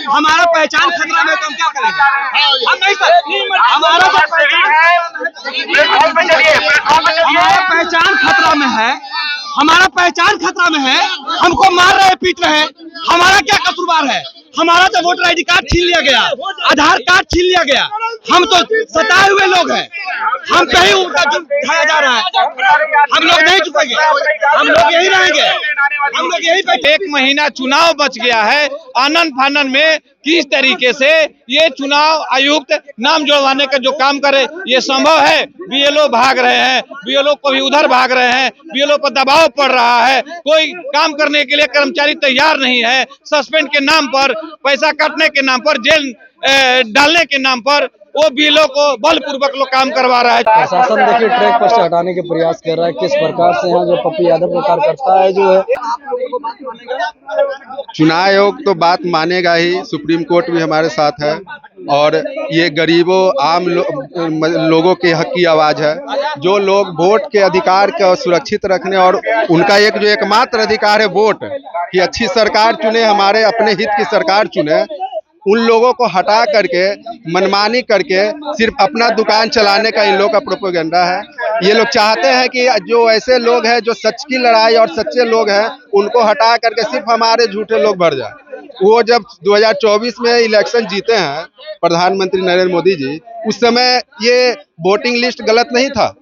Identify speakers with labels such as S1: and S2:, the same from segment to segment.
S1: हमारा पहचान खतरा में, तो हम क्या करेंगे? हम नहीं सर, हमारा पहचान खतरा में है, हमारा पहचान खतरा में है। हमको मार रहे, पीट रहे, हमारा क्या कसूरवार है? हमारा तो वोटर आईडी कार्ड छीन लिया गया, आधार कार्ड छीन लिया गया। हम तो सताए हुए लोग हैं, हम पे ही उनका जुर्म ढाया जा रहा है। हम लोग नहीं झुकेंगे, हम लोग यही रहेंगे, हम लोग यही बैठे।
S2: 1 महीना चुनाव बच गया है, आनन फानन में किस तरीके से ये चुनाव आयुक्त नाम जुड़वाने का जो काम करे, ये संभव है? बीएलओ भाग रहे हैं, बीएलओ को भी उधर भाग रहे हैं, बीएलओ पर दबाव पड़ रहा है, कोई काम करने के लिए कर्मचारी तैयार नहीं है। सस्पेंड के नाम पर, पैसा काटने के नाम पर, जेल डालने के नाम पर वो बीएलओ को बलपूर्वक लोग काम करवा रहा है।
S3: प्रशासन देखिए ट्रैक पर से हटाने के प्रयास कर रहा है। किस प्रकार से यहाँ जो पप्पू यादव का कार्यकर्ता है जो है,
S4: चुनाव आयोग तो बात मानेगा ही, सुप्रीम कोर्ट भी हमारे साथ है और ये गरीबों आम लोगों के हक की आवाज़ है। जो लोग वोट के अधिकार को सुरक्षित रखने और उनका एक जो एकमात्र अधिकार है वोट, कि अच्छी सरकार चुने, हमारे अपने हित की सरकार चुने, उन लोगों को हटा करके मनमानी करके सिर्फ अपना दुकान चलाने का इन लोग का प्रोपेगेंडा है। ये लोग चाहते हैं कि जो ऐसे लोग हैं जो सच की लड़ाई और सच्चे लोग हैं उनको हटा करके सिर्फ हमारे झूठे लोग भर जाए। वो जब 2024 में इलेक्शन जीते हैं प्रधानमंत्री नरेंद्र मोदी जी, उस समय ये वोटिंग लिस्ट गलत नहीं था,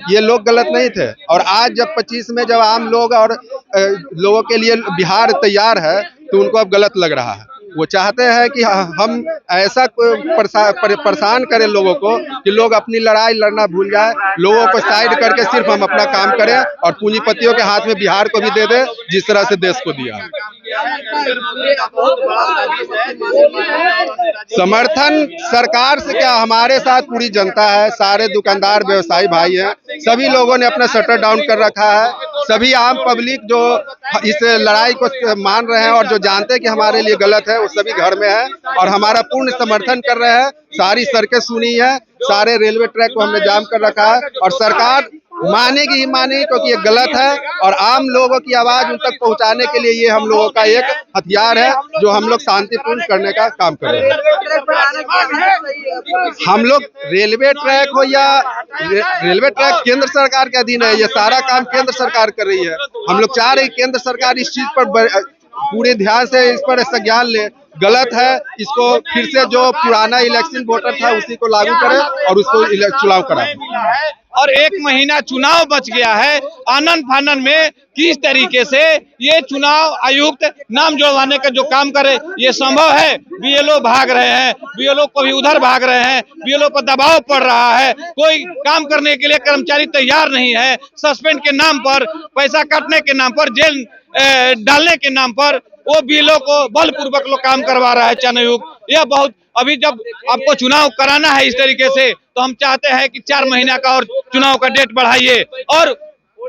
S4: ये लोग गलत नहीं थे। और आज जब 25 में जब आम लोग और लोगों के लिए बिहार तैयार है तो उनको अब गलत लग रहा है। वो चाहते हैं कि हम ऐसा परेशान करें लोगों को कि लोग अपनी लड़ाई लड़ना भूल जाए, लोगों को साइड करके सिर्फ हम अपना काम करें और पूंजीपतियों के हाथ में बिहार को भी दे दे जिस तरह से देश को दिया। समर्थन सरकार से क्या, हमारे साथ पूरी जनता है, सारे दुकानदार व्यवसायी भाई हैं, सभी लोगों ने अपना शटर डाउन कर रखा है। सभी आम पब्लिक जो इस लड़ाई को मान रहे हैं और जो जानते हैं कि हमारे लिए गलत है वो सभी घर में है और हमारा पूर्ण समर्थन कर रहे हैं। सारी सड़कें सुनी है, सारे रेलवे ट्रैक को हमने जाम कर रखा है और सरकार मानेगी ही मानेगी क्योंकि ये गलत है और आम लोगों की आवाज उन तक पहुंचाने के लिए ये हम लोगों का एक हथियार है जो हम लोग शांतिपूर्ण करने का काम कर रहे हैं। हम लोग रेलवे ट्रैक हो या रेलवे ट्रैक केंद्र सरकार के अधीन है, ये सारा काम केंद्र सरकार कर रही है। हम लोग चाह रहे हैं केंद्र सरकार इस चीज पर पूरे ध्यान से इस पर संज्ञान ले। गलत है, इसको फिर से जो पुराना इलेक्शन वोटर था उसी को लागू करे और उसको चुनाव कराए।
S2: और 1 महीना चुनाव बच गया है, आनन फानन में किस तरीके से ये चुनाव आयुक्त नाम जुड़वाने का जो काम करे, ये संभव है? बीएलओ भाग रहे हैं, बीएलओ को भी उधर भाग रहे हैं, बीएलओ पर दबाव पड़ रहा है, कोई काम करने के लिए कर्मचारी तैयार नहीं है। सस्पेंड के नाम पर, पैसा काटने के नाम पर, जेल डालने के नाम पर वो बीएलओ को बलपूर्वक लोग काम करवा रहा है चयन। यह बहुत, अभी जब आपको चुनाव कराना है इस तरीके से तो हम चाहते हैं कि 4 महीना का और चुनाव का डेट बढ़ाइए और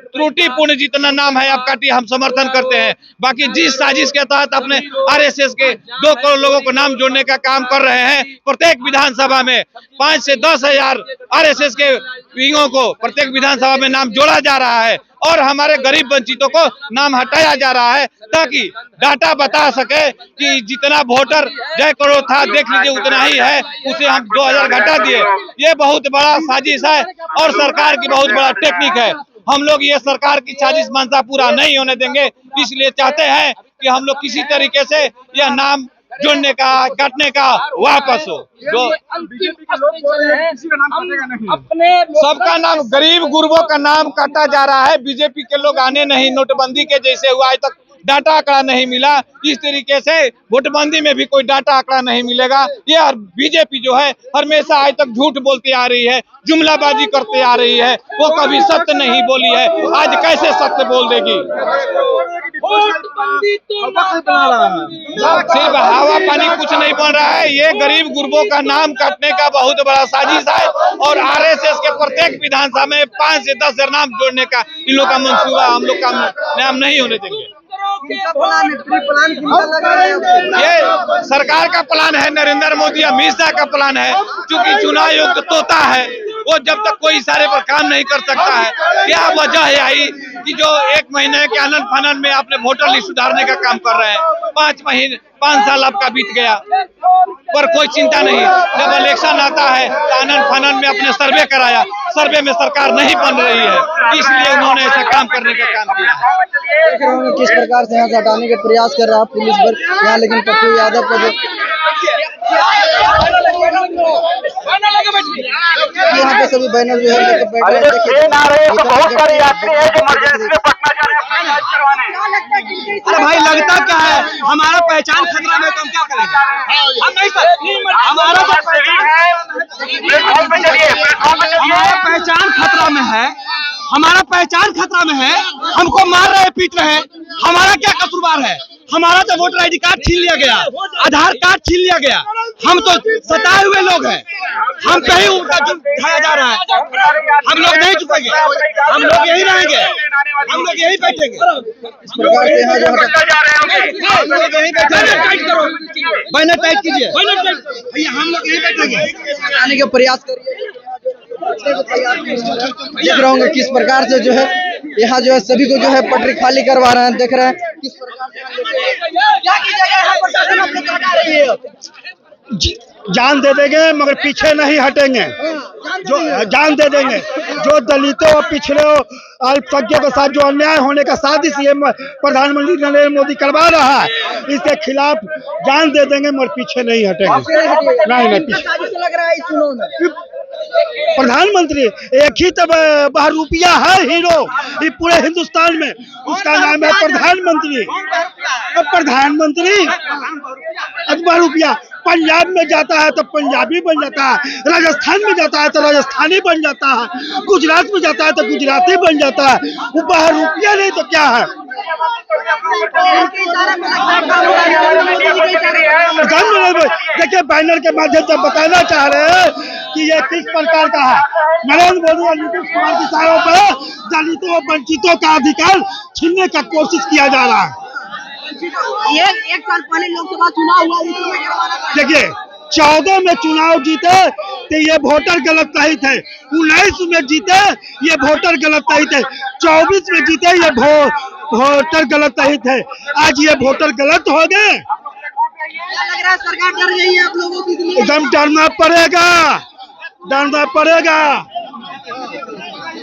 S2: त्रुटिपूर्ण जितना नाम है आप काटिए, हम समर्थन करते हैं। बाकी जिस साजिश के तहत अपने आरएसएस के 2 करोड़ लोगों को नाम जोड़ने का काम कर रहे हैं, प्रत्येक विधानसभा में 5 से 10 हजार आरएसएस के विंगों को प्रत्येक विधानसभा में नाम जोड़ा जा रहा है और हमारे गरीब वंचितों को नाम हटाया जा रहा है ताकि डाटा बता सके कि जितना वोटर जय करोड़ था देख लीजिए उतना ही है, उसे हम 2000 घटा दिए। ये बहुत बड़ा साजिश है और सरकार की बहुत बड़ा टेक्निक है। हम लोग ये सरकार की साजिश मंशा पूरा नहीं होने देंगे, इसलिए चाहते हैं कि हम लोग किसी तरीके से यह नाम जोड़ने का, काटने का वापस हो। जो सबका नाम, गरीब गुरबों का नाम काटा जा रहा है। बीजेपी के लोग आने नहीं, नोटबंदी के जैसे हुआ, आज तक डाटा आंकड़ा नहीं मिला। इस तरीके से वोटबंदी में भी कोई डाटा आंकड़ा नहीं मिलेगा। ये बीजेपी जो है हमेशा आज तक झूठ बोलती आ रही है, जुमलाबाजी करते आ रही है, वो कभी सत्य नहीं बोली है, आज कैसे सत्य बोल देगी? सिर्फ हवा पानी कुछ नहीं बन रहा है, ये गरीब गुरबों का नाम काटने का बहुत बड़ा साजिश है और आरएसएस के प्रत्येक विधानसभा में 5 से 10 हजार नाम जोड़ने का इन लोग का मंसूबा हम लोग का नाम नहीं होने देंगे। ये सरकार का प्लान है, नरेंद्र मोदी अमित शाह का प्लान है। क्योंकि चुनाव आयोग तोता है, वो जब तक कोई इशारे पर काम नहीं कर सकता है। क्या वजह है आई कि जो 1 महीने के आनन फानन में अपने वोटर लिस्ट सुधारने का काम कर रहे हैं। 5 साल आपका बीत गया पर कोई चिंता नहीं। जब इलेक्शन आता है तो आनन फानन में अपने सर्वे कराया, सर्वे में सरकार नहीं बन रही है, इसलिए उन्होंने ऐसा काम करने का काम किया है।
S3: देख रहे होंगे किस प्रकार से यहाँ से हटाने के प्रयास कर रहा है पुलिस बल यहाँ, लेकिन पप्पू यादव का जो यहाँ पे सभी बैनर जो है लेके बैठ रहे हैं।
S5: बहुत सारे यात्री हैं जो इमरजेंसी में पटना जा रहे हैं करवाने।
S1: अरे भाई लगता क्या है, हमारा पहचान खतरा में, तो हम क्या करेंगे? हम नहीं सर, हमारा पहचान खतरा में है, हमारा पहचान खतरा में है। हमको मार रहे, पीट रहे, हमारा क्या कसूरवार है? हमारा तो वोटर आईडी कार्ड छीन लिया गया, आधार कार्ड छीन लिया गया। हम तो सताए हुए लोग हैं, हम पे ही उनका जुर्म ढाया जा रहा है। हम लोग नहीं झुकेंगे, हम लोग यही रहेंगे, हम लोग यही बैठेंगे,
S3: इस प्रकार से यहाँ जो
S1: हम लोग यही बैठेंगे। बैनर टाइट कीजिए भैया, हम लोग यही बैठेंगे।
S3: हटाने के प्रयास करिए। देख रहे होंगे किस प्रकार से जो है यहाँ जो है सभी को जो है पटरी खाली करवा रहे हैं। देख रहे हैं किस प्रकार से
S6: जान दे देंगे मगर पीछे नहीं हटेंगे। जो जान दे देंगे, जो दलितों और पिछड़ों अल्पसंख्यकों के साथ जो अन्याय होने का साजिश ये प्रधानमंत्री नरेंद्र मोदी करवा रहा है, इसके खिलाफ जान दे देंगे मगर पीछे नहीं हटेंगे। नहीं पीछे
S3: लग रहा है
S6: प्रधानमंत्री एक ही तो बहरूपिया है हीरो ये पूरे हिंदुस्तान में, उसका नाम है प्रधानमंत्री। प्रधानमंत्री बहरूपिया पंजाब में जाता है तो पंजाबी बन जाता है, राजस्थान में जाता है तो राजस्थानी बन जाता है, गुजरात में जाता है तो गुजराती बन जाता है। वो बहरूपिया नहीं तो क्या है? देखिए बैनर के माध्यम से बताना चाह रहे हैं कि ये किस प्रकार का है। नरेंद्र मोदी और नीतीश कुमार की सारों पर दलितों और वंचितों का अधिकार छीनने का कोशिश किया जा रहा है।
S3: एक साल पहले लोकसभा चुनाव हुआ,
S6: देखिए 14 में चुनाव जीते तो ये वोटर गलत नहीं थे, 19 में जीते ये वोटर गलत नहीं थे, 24 में जीते ये वोटर गलत नहीं थे, आज ये वोटर गलत हो गए।
S3: लग रहा है सरकार डर गई है आप लोगों की।
S6: एकदम डरना पड़ेगा, डरना पड़ेगा।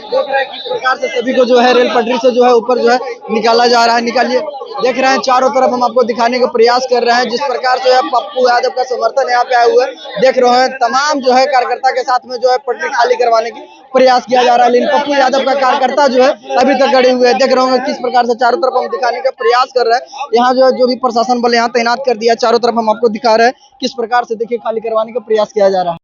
S3: देख रहे हैं किस प्रकार से सभी को जो है रेल पटरी से जो है ऊपर जो है निकाला जा रहा है। निकालिए, देख रहे हैं चारों तरफ हम आपको दिखाने का प्रयास कर रहे हैं जिस प्रकार से पप्पू यादव का समर्थन यहाँ पे आए हुए देख रहे हैं। तमाम जो है कार्यकर्ता के साथ में जो है पटरी खाली करवाने की प्रयास किया जा रहा है, लेकिन पप्पू यादव का कार्यकर्ता जो है अभी तक खड़े हुए हैं। देख रहे होंगे किस प्रकार से चारों तरफ हम दिखाने का प्रयास कर रहे हैं। यहाँ जो भी प्रशासन बल यहाँ तैनात कर दिया, चारों तरफ हम आपको दिखा रहे हैं किस प्रकार से देखिए खाली करवाने का प्रयास किया जा रहा है।